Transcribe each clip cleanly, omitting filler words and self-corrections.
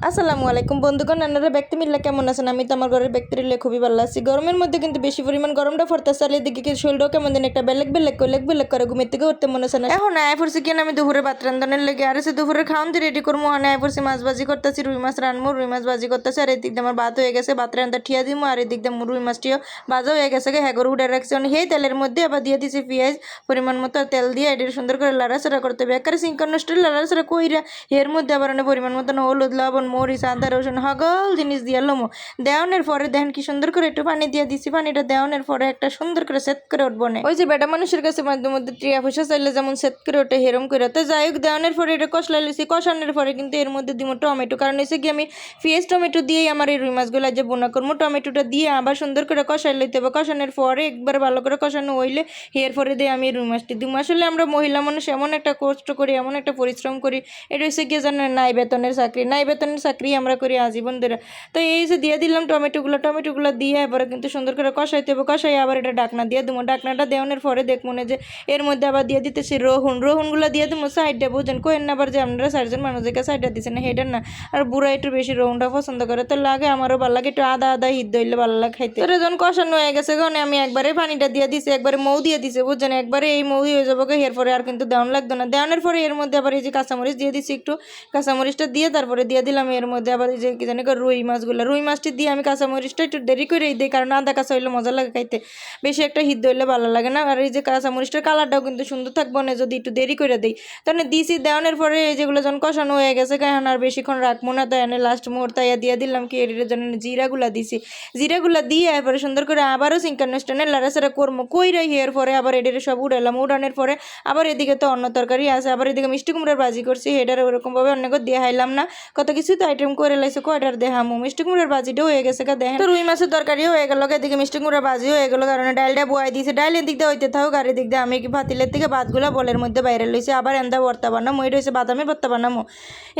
আসসালামু আলাইকুম বন্ধুগণ, আপনারা ব্যক্তি মিল্লা কেমন আছেন? আমি তো আমার ঘরের ব্যক্তি মিল্লে খুবই ভালো আছি। গরমের মধ্যে কিন্তু বেশি পরিমাণ গরমটা পড়তেছে, আর এদিকে কি শরীরটাও কেমন দিন একটা বেলেগ বেলেগ করে ঘুমের থেকে উঠতে মনে হচ্ছে না। এখন আয় পড়ছি কেন আমি দুপুরে ভাত রান্ধনের লেগে, আর এসে দুপুরে খাওয়ান দিয়ে রেডি করবো। মানে আয় পড়ছি মাছ ভাজি করতেছি, রুই মাছ রানবো, রুই মাছ ভাজি করতেছি। আর এদিক দিয়ে আমার ভাত হয়ে গেছে, ভাত রান্না ঠিয়া দিবো। আর এদিক দিয়ে রুই মাছটিও ভাজা হয়ে গেছে, হ্যাঁ করে উঠে রাখছি। সেই তেলের মধ্যে আবার দিয়ে দিছি পেঁয়াজ পরিমাণ মতো, তেল দিয়ে এটা সুন্দর করে লাড়াচাড়া করতে হবে। একেবারে সিঙ্কন নষ্ট লাড়াচাড়া কইরা এর মধ্যে আবার পরিমাণ মতো হলুদ, লবণ, মরিচ, আদা, রসুন হগল জিনিস দিয়ে লমো দেওয়ানের পরে দেখেন কি সুন্দর করে একটু পানি দিয়ে দিছি। পানিটা দেওয়ানের পরে একটা সুন্দর করে সেট করে উঠবো না। ওই যে বেটা মানুষের কাছে মাঝে মধ্যে টিয়া পয়সা চাইলে যেমন সেট করে ওঠে হেরম করে, তো যাই হোক দেওয়ানের পরে এটা কষলাই লিছি। কষানোর পরে কিন্তু এর মধ্যে দিব টমেটো, কারণ হচ্ছে কি আমি পেঁয়াজ টমেটো দিয়েই আমার এই রুই মাছগুলো যে বোনা করবো। টমেটোটা দিয়ে আবার সুন্দর করে কষাই লইতে হবে। কষানোর পরে একবার ভালো করে কষানো হইলে এর পরে দিয়ে আমি রুই মাছটি দিব। আসলে আমরা মহিলা মানুষ এমন একটা কষ্ট করি, এমন একটা পরিশ্রম করি, এটা হচ্ছে গিয়ে জানেন নাই বেতনের চাকরি, নাই বেতনের চাকরি আমরা করি আজীবন ধরে। তো এই যে দিয়ে দিলাম টমেটোগুলো দিয়ে এবারে কিন্তু সুন্দর করে কষাইতে হবে। কষাই আবার এটা ডাকনা দিয়ে দেবো। ডাকনাটা দেওয়ানোর পরে দেখবো না যে এর মধ্যে আবার দিয়ে দিতেছি রহুনগুলো দিয়ে দেবো সাইডে। বুঝেন কোয়েন না আবার যে আপনারা 4জন মানুষকে সাইডে দিচ্ছেন না হেডের না। আর বুড়া একটু বেশি রহুনটা পছন্দ করে, তো লাগে আমারও ভালো লাগে, একটু আদা হিদ্ধ হইলে ভালো লাগে খাইতে। তো যখন কষানো হয়ে গেছে কারণ আমি একবারে পানিটা দিয়ে দিছি, একবারে মৌ দিয়ে দিছি। বুঝছেন একবারে এই মৌ হয়ে যাবো, এর পরে আর কিন্তু দেওয়ান লাগতো না। দেওয়ানোর পরে এর মধ্যে আবার এই যে কাঁচামরিচ দিয়ে দিছি, একটু কাঁচামরিচটা দিয়ে তারপরে দিয়ে দিলাম এর মধ্যে আবার এই যে কি জানি রুই মাছটি দিয়ে আমি কাঁচামরিচটা একটু দেরি করে দিই, কারণ আদা কাঁচা হইলে মজা লাগে খাইতে, বেশি একটা হিদ্ধ হইলে ভালো লাগে না। আর এই যে কাঁচামরিচটার কালারটাও কিন্তু সুন্দর থাকবো না যদি একটু দেরি করে দিই। তাহলে দিছি দেওয়ানোর পরে এই যেগুলো যখন কষানো হয়ে গেছে এখন আর বেশিক্ষণ রাখবো না, তাই লাস্ট মুহূর্তে দিয়ে দিলাম কি এর জন্য জিরাগুলা দিছি। জিরাগুলা দিয়ে এরপরে সুন্দর করে আবারও সিঙ্কার লাড়াচাড়া করবো। কইরাই এর পরে আবার এদের সব উড়ালাম। উড়ানোর পরে আবার এদিকে তো অন্য তরকারি আছে, আবার এদিকে মিষ্টি কুমড়ার ভাজি করছি, এটার ওরকমভাবে অনেক দিয়ে হাইলাম না, কত কিছু তো আইটেম করে লাইছে, কয়টার দেখামো। মিষ্টি কুমড়ার ভাজিটাও হয়ে গেছে দেখেন, তো রুই মাছের তরকারিও হয়ে গেল, এদিকে মিষ্টি কুমড়ার ভাজিও হয়ে গেল, কারণ ডালটা বয়াই দিয়েছে। ডালের দিক দিয়ে হইতে থাকুক, আর এদিক দিয়ে আমি কি ভাতিলের থেকে ভাতগুলো বলের মধ্যে বাইরে লইছি। আবার এন্দা ভর্তা বানামো, এটা হচ্ছে বাদামের ভর্তা বানামো।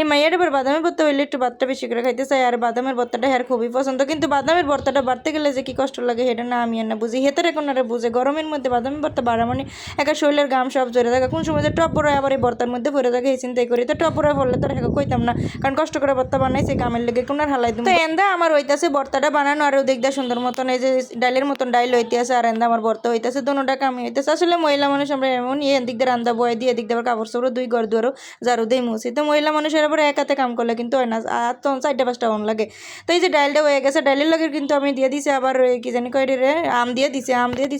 এই মাইয়ার এবার বাদামের ভর্তা হইলে একটু ভাতটা বেশি করে খাইতে চাই, আর বাদামের ভর্তাটা হ্যার খুবই পছন্দ। কিন্তু বাদামের ভর্তাটা বাড়তে গেলে যে কি কষ্ট লাগে সেটা না আমি আর না বুঝি, হেতের এখন আর বুঝে। গরমের মধ্যে বাদামের ভর্তা বাড়া মানে একা শরীরের গাম সব জড়ে থাকে, কোন সময় যে টপ পরে আবার এই ভর্তার মধ্যে ভরে থাকে এই চিন্তাই করি। তো টপ পরে পড়লে তো হ্যাঁ কইতাম না, কারণ কষ্ট করে ভর্তা বানাইছে গামের লেগে কোন আর হালাই দিই। তো এন্দা আমার হইতাছে ভর্তাটা বানানো, আর ওদিক দিয়ে সুন্দর মতন এই যে ডালের মতন ডাইল হইতেছে, আর এন্দা আমার ভর্তা হইতেছে, দুটোটা কামি হইতেছে। আসলে মহিলা মানুষ আমরা এমন এদিক দিয়ে রান্দা বয় দিয়ে এদিক দিয়ে আবার কাপড় চোপড় দুই ঘর দুয়ারও ঝাড়ু দিয়ে মুছি। তো মহিলা মানুষের আবার এক হাতে কাম করলে কিন্তু হয় না, আর তো 4টা 5টা অন লাগে। তো এই যে ডালটা হয়ে গেছে, ডালের লগে কিন্তু আমি দিয়ে দিছি আবার কি জানি কয় রে আম দিয়ে দিছি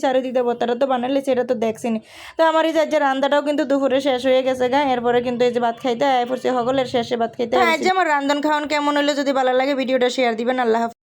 আর ওই দিক দিয়ে ভর্তাটা তো বানালে সেটা তো দেখছিনি। তো আমার এই যে রান্নাটাও কিন্তু দুপুরে শেষ হয়ে গেছে এরপরে কিন্তু এই যে ভাত খাইতে আয় পড়ছে, সকলের শেষে ভাত খাইতে। আজ আমার রান্ধন খাওয়ান কেমন হলো যদি ভালো লাগে ভিডিওটা শেয়ার দিবেন। আল্লাহ হাফেজ।